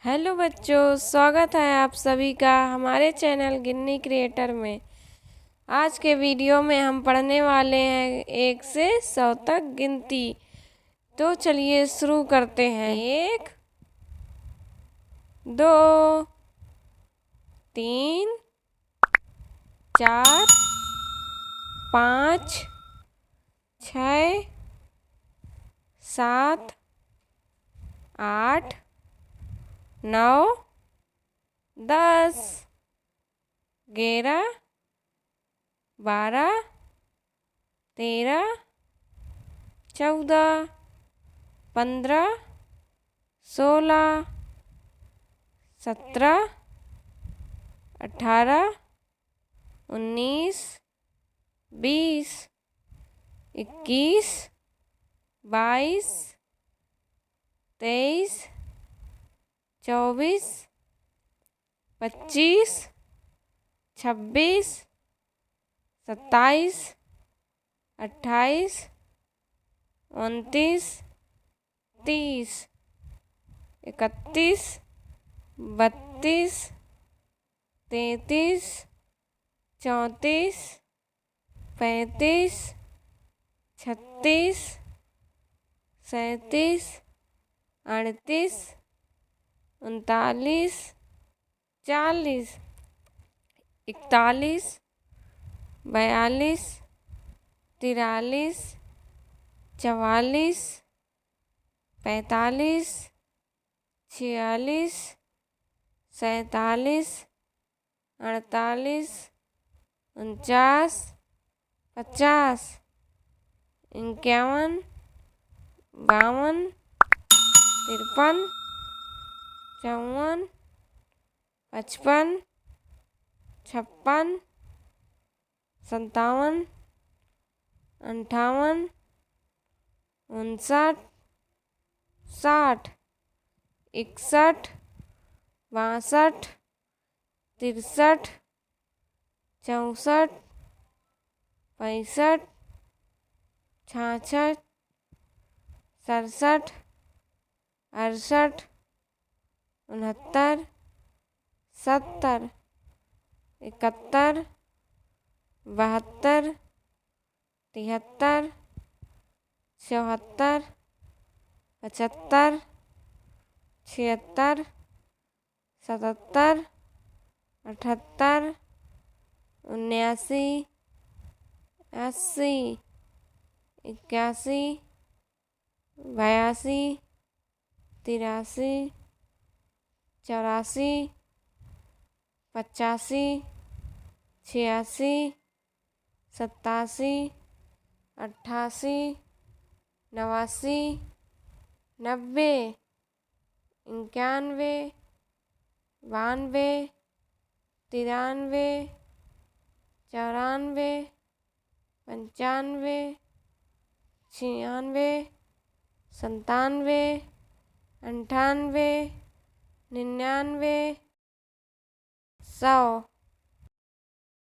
Hello बच्चों, स्वागत है आप सभी का हमारे चैनल गिन्नी क्रिएटर में। आज के वीडियो में हम पढ़ने वाले हैं 1 से 100 तक गिनती। तो चलिए शुरू करते हैं। 1 2 3 4 5 6 7 8 9 10 11 12 13 14 15 16 17 18 19 20 21 22 23 24 25 26 27 28 29 30 31 32 33 34 35 36 37 38 39 40 41 42 43 44 45 46 47 48 49 50 51 52 53 54 55 56 57 58 59 60 61 62 63 64 65 66 67 68 69 70 71 72 73 74 75 76 77 78 79 80 81 82 83 84 85 86 87 88 89 90 91 92 93 94 95 96 97 98 99 100।